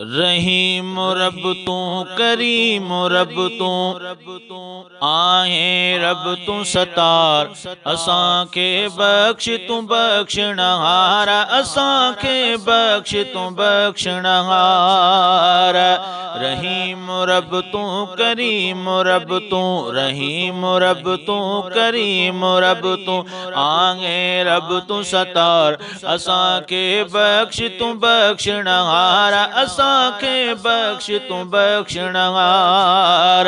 रहीम रब तू करीम रब तू आहे रब तू सतार असां के बख्श तू बख्शणहार असां के बख्श तू बख्शणहार रहीम रब तू करीम रब तू रहीम रब तू करीम रब तू आहे रब तू सतार असां के बख्श तू बख्शणहार असां के बख्श तू बख्शणहार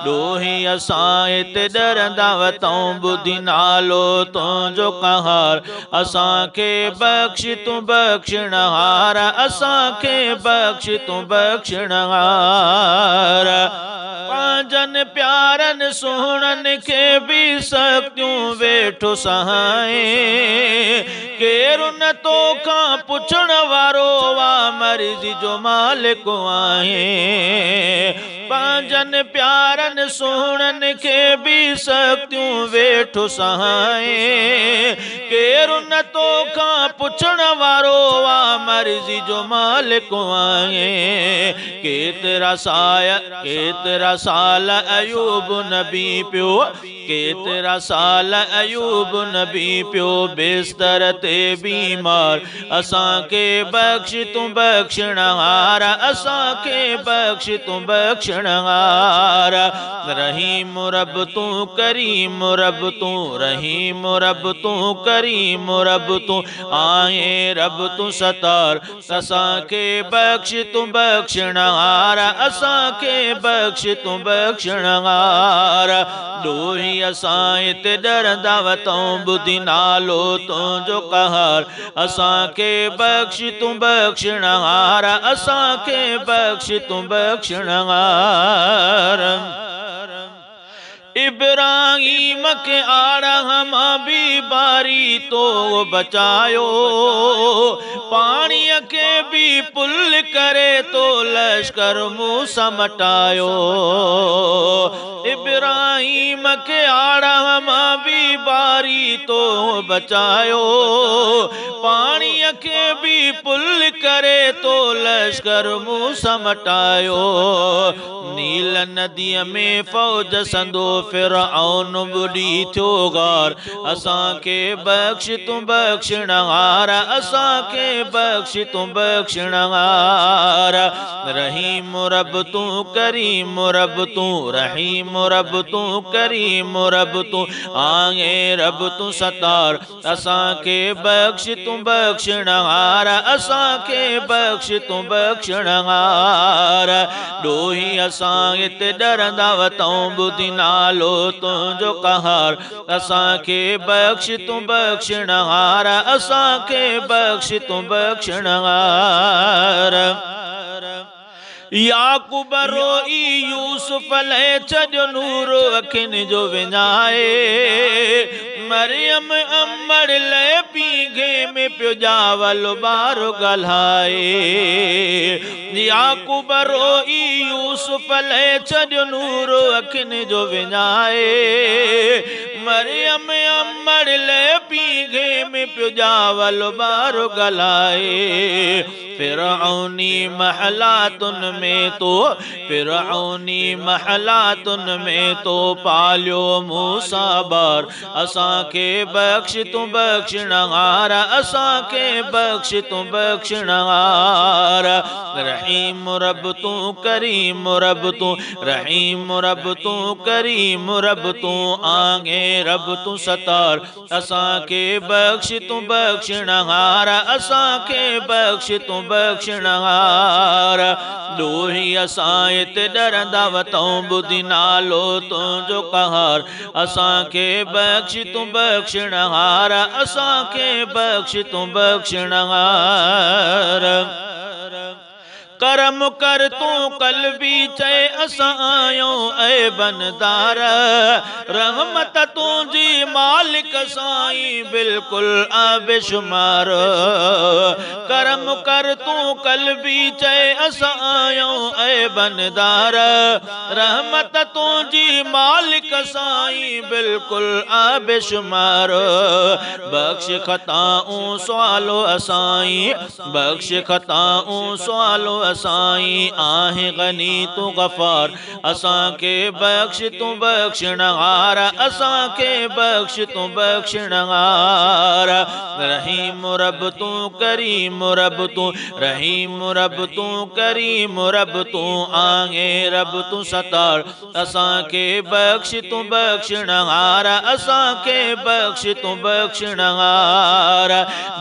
डोही असां इते डरंदा वतऊं बुधी नालो तुंहिंजो कहार असां के बख्श तू बख्शणहार असां के बख्श तू बख्शणहार पांजन प्यारन सोहणन के भी सक्तियूं वेठो सहाए केरु न तोखां पुछण वारो वा मर्ज़ी जो मालिक आहे पांजन प्यारन सोहणन के भी सक्तियूं वेठो सहाए केरु न तोखां पुछण वारो वा मर्ज़ी जो मालिक आहे केतिरा साल अयूब नबी पियो केतिरा साल अयूब नबी पियो बिस्तर ते बीमार असां के बख्श तू बख्शणहार असां के बख्श तू बख्शणहार रहीम रब तू करीम रब तू रहीम रब तू करीम रब तू आहे रब तू सतार असां के बख्श तू बख्शणहार असां के बख्श तू बख्शणहार डोही असां इते डरंदा वतऊं बुधी नालो तुंहिंजो कहार असां के बख्श तू बख्शणहार असां के बख्श तू बख्शणहार इब्राहीम के आड़ा हम भी बारी तो बचायो पानी के भी पुल करे तो लश्कर मूसा मटायो इब्राहीम के आड़ा हम भी बारी तो बचायो पानी के भी पुल करे तो लश्कर मूसा मटायो नील नदी में फौज संदो फिरऔन बुढ़ी थियो गार असां के बख्श तू बख्शणहार असां के बख्श तू बख्शणहार रहीम रब तू करीम रब तू रहीम रब तू करीम रब तू आए रब तू सतार असां के बख्श तू बख्शणहार असां के बख्श तू बख्शणहार डोही असां इते डरंदा वतऊं बुधी नालो तुंहिंजो कहार असां के बख्श तू बख्शणहार असां के बख्श तू बख्शणहार याकूब रोई यूसुफ ले छॾियो नूर अखियुनि जो विञाए मरियम अमड़ ले पीघे में पियो जावल ॿारो ॻाल्हाए याकूब रोई यूसुफ ले छॾियो नूर अखियुनि जो विञाए मरियम अमड़ ले पीघे में पियो जावल ॿारो ॻाल्हाए फिरऔनी महलातुन में तो फिरऔनी महलातुन में तो पालियो मूसा बार असां के बख्श तू बख्शणहार असां के बख्श तू बख्शणहार रहीम रब तू करीम रब तू रहीम रब तू करीम रब तू आगे रब तू सतार असां के बख्श तू बख्शणहार असां के बख्श तू बख्शणहार डोही असां इते डरंदा वतऊं बुधी नालो तुंहिंजो कहार असां के बख्श तू बख्शणहार असां के बख्श तू बख्शणहार करम कर तू कल्बी चए असां आयो ऐ बनदार रहमत तुंहिंजी मालिक साईं बिल्कुलु आबेशुमार करम कर तू कल्बी चए असां आयो ऐ बनदार रहमत तुंहिंजी मालिक साईं बिल्कुलु आबेशुमार बख्श खताऊं सवालो असाईं बख्श खताऊं सवालो असाई आहे गनी तू गफार असां के बख्श तू बख्शणहार असां के बख्श तू बख्शणहार रहीम रब तू करीम रब तू रहीम रब तू करीम रब तू आगे रब तू सतार असां के बख्श तू बख्शणहार असां के बख्श तू बख्शणहार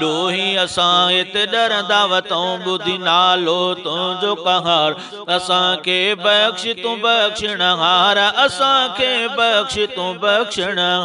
डोही असां इत डरंदा वतों बुधी नालो तुंहिंजो कहार असां के बख्श तू बख्शणहार असां के बख्श तू बख्शणहार।